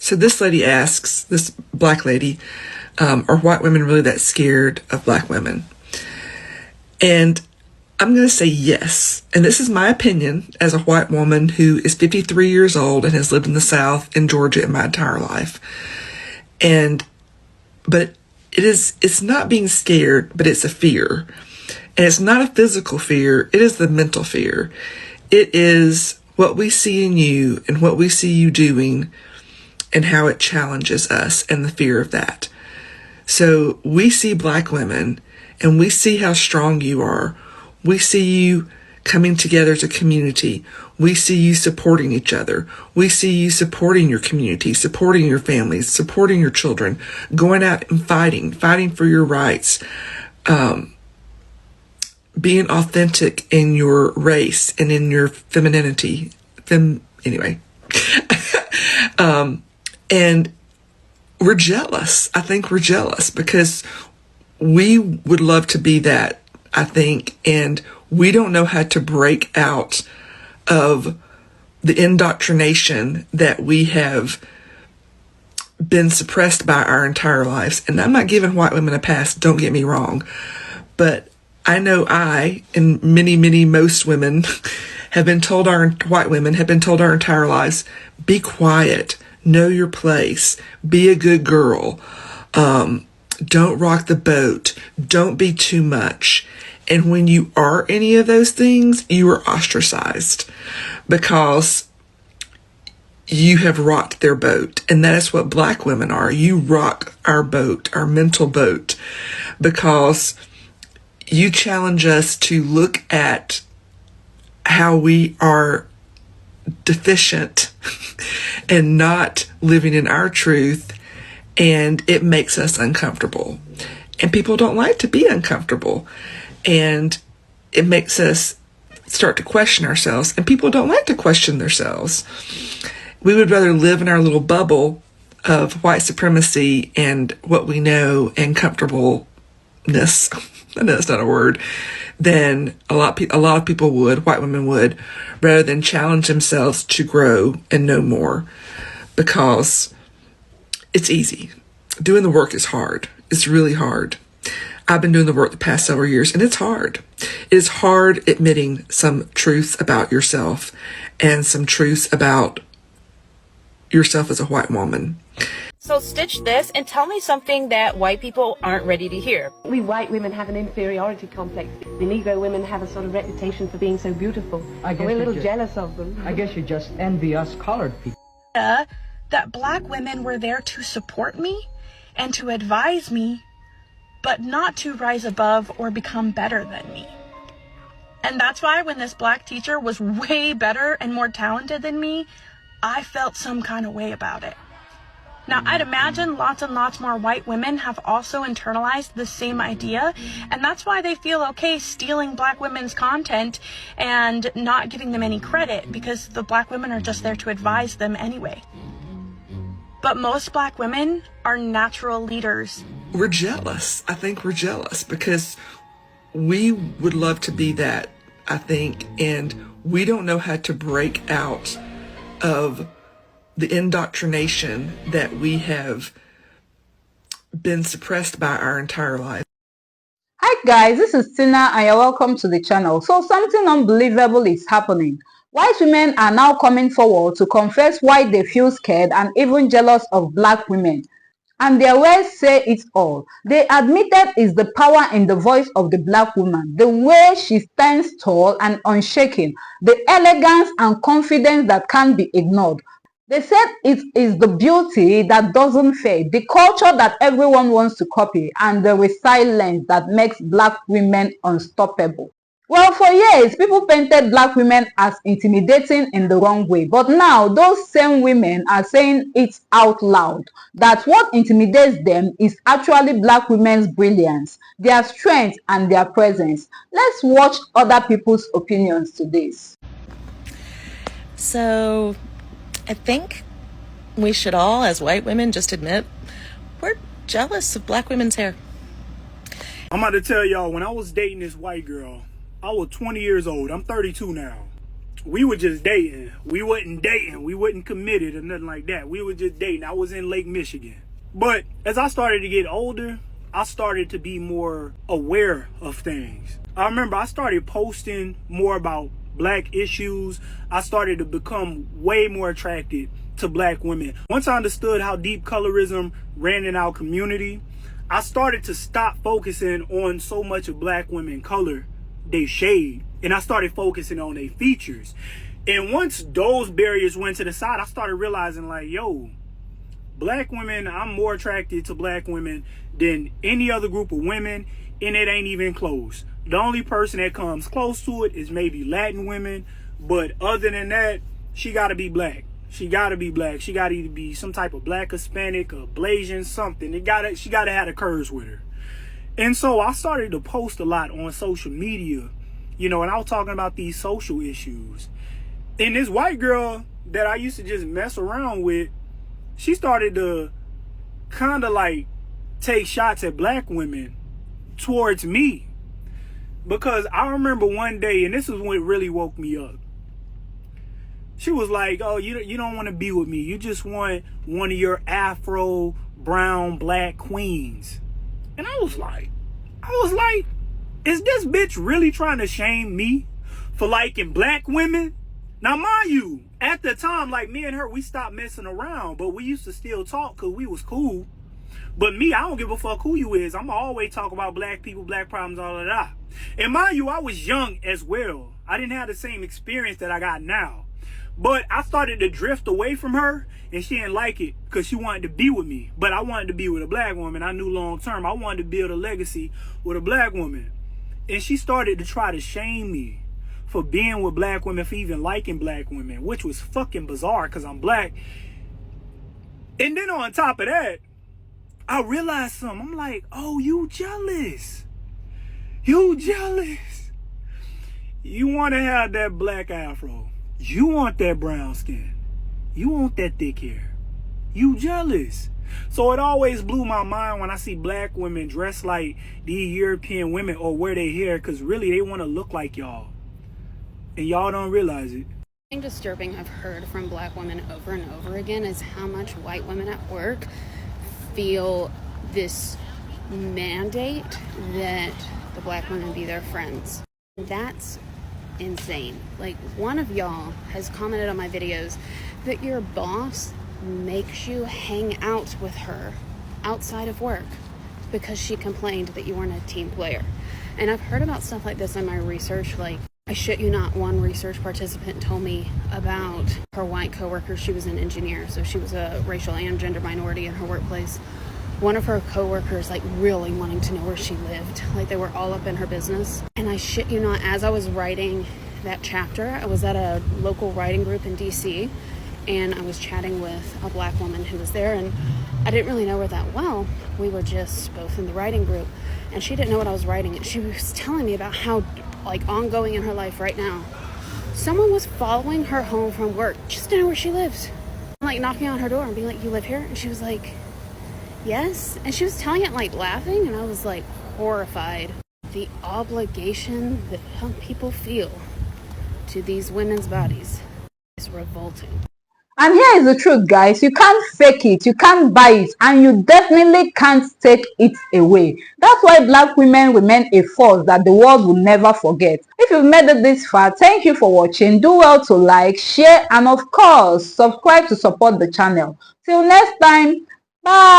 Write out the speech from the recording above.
So this lady asks, this black lady, are white women really that scared of black women? And I'm going to say yes. And this is my opinion as a white woman who is 53 years old and has lived in the South in Georgia in my entire life. But it's not being scared, but it's a fear. And it's not a physical fear. It is the mental fear. It is what we see in you and what we see you doing and how it challenges us and the fear of that. So we see black women and we see how strong you are. We see you coming together as a community. We see you supporting each other. We see you supporting your community, supporting your families, supporting your children, going out and fighting for your rights, being authentic in your race and in your femininity. Anyway. And we're jealous. I think we're jealous because we would love to be that, I think, and we don't know how to break out of the indoctrination that we have been suppressed by our entire lives. And I'm not giving white women a pass, don't get me wrong, but I know I, and most women have been told, white women have been told our entire lives, be quiet, know your place, be a good girl, don't rock the boat, don't be too much. And when you are any of those things, you are ostracized because you have rocked their boat. And that is what black women are. You rock our boat, our mental boat, because you challenge us to look at how we are deficient and not living in our truth, and it makes us uncomfortable. And people don't like to be uncomfortable, and it makes us start to question ourselves, and people don't like to question themselves. We would rather live in our little bubble of white supremacy and what we know and comfortableness. I know that's not a word. Than a lot of people would, white women would, rather than challenge themselves to grow and know more, because it's easy. Doing the work is hard. It's really hard. I've been doing the work the past several years, and it's hard. It is hard admitting some truths about yourself and some truths about yourself as a white woman. So stitch this and tell me something that white people aren't ready to hear. We white women have an inferiority complex. The Negro women have a sort of reputation for being so beautiful. We're a little jealous of them. I guess you just envy us colored people. That black women were there to support me and to advise me, but not to rise above or become better than me. And that's why when this black teacher was way better and more talented than me, I felt some kind of way about it. Now, I'd imagine lots and lots more white women have also internalized the same idea, and that's why they feel okay stealing black women's content and not giving them any credit, because the black women are just there to advise them anyway. But most black women are natural leaders. We're jealous. I think we're jealous because we would love to be that, I think, and we don't know how to break out of the indoctrination that we have been suppressed by our entire life. Hi guys, this is Tina and you're welcome to the channel. So something unbelievable is happening. White women are now coming forward to confess why they feel scared and even jealous of black women. And their words say it all. They admitted is the power in the voice of the black woman, the way she stands tall and unshaken, the elegance and confidence that can't be ignored. They said it is the beauty that doesn't fade, the culture that everyone wants to copy, and the resilience that makes black women unstoppable. Well, for years, people painted black women as intimidating in the wrong way. But now, those same women are saying it out loud, that what intimidates them is actually black women's brilliance, their strength, and their presence. Let's watch other people's opinions to this. So I think we should all, as white women, just admit we're jealous of black women's hair. I'm about to tell y'all, when I was dating this white girl, I was 20 years old. I'm 32 now. we were just dating. We wasn't dating. We wasn't committed or nothing like that. We were just dating. I was in Lake Michigan. But as I started to get older, I started to be more aware of things. I remember I started posting more about black issues. I started to become way more attracted to black women. Once I understood how deep colorism ran in our community, I started to stop focusing on so much of black women color, they shade, and I started focusing on their features. And once those barriers went to the side, I started realizing like, yo, black women, I'm more attracted to black women than any other group of women, and it ain't even close. The only person that comes close to it is maybe Latin women, but other than that, she gotta be black. She gotta be black. She gotta either be some type of black, Hispanic, or Blasian, something. She gotta have the curves with her. And so I started to post a lot on social media, you know, and I was talking about these social issues. And this white girl that I used to just mess around with, she started to kind of like take shots at black women towards me. Because I remember one day, and this is what really woke me up. She was like, oh, you don't want to be with me. You just want one of your Afro, brown, black queens. And I was like, is this bitch really trying to shame me for liking black women? Now, mind you, at the time, like me and her, we stopped messing around, but we used to still talk because we was cool. But me, I don't give a fuck who you is. I'm always talk about black people, black problems, all of that. And mind you, I was young as well. I didn't have the same experience that I got now. But I started to drift away from her, and she didn't like it because she wanted to be with me. But I wanted to be with a black woman. I knew long term I wanted to build a legacy with a black woman. And she started to try to shame me for being with black women, for even liking black women, which was fucking bizarre because I'm black. And then on top of that, I realized something. I'm like, oh, you jealous. You jealous. You want to have that black afro. You want that brown skin. You want that thick hair. You jealous. So it always blew my mind when I see black women dressed like these European women or wear their hair, because really they want to look like y'all. And y'all don't realize it. Something disturbing I've heard from black women over and over again is how much white women at work feel this mandate that the black women be their friends. That's insane. Like, one of y'all has commented on my videos that your boss makes you hang out with her outside of work because she complained that you weren't a team player. And I've heard about stuff like this in my research. Like, I shit you not, one research participant told me about her white coworker. She was an engineer, so she was a racial and gender minority in her workplace. One of her coworkers, like, really wanting to know where she lived. Like, they were all up in her business. And I shit you not, as I was writing that chapter, I was at a local writing group in DC, and I was chatting with a black woman who was there, and I didn't really know her that well. We were just both in the writing group, and she didn't know what I was writing, and she was telling me about how, like, ongoing in her life right now, someone was following her home from work just to know where she lives. Like, knocking on her door and being like, you live here? And she was like, yes. And she was telling it like laughing, and I was like horrified. The obligation that some people feel to these women's bodies is revolting. And here is the truth, guys. You can't fake it, you can't buy it, and you definitely can't take it away. That's why black women remain a force that the world will never forget. If you've made it this far, thank you for watching. Do well to like, share, and of course, subscribe to support the channel. Till next time, bye.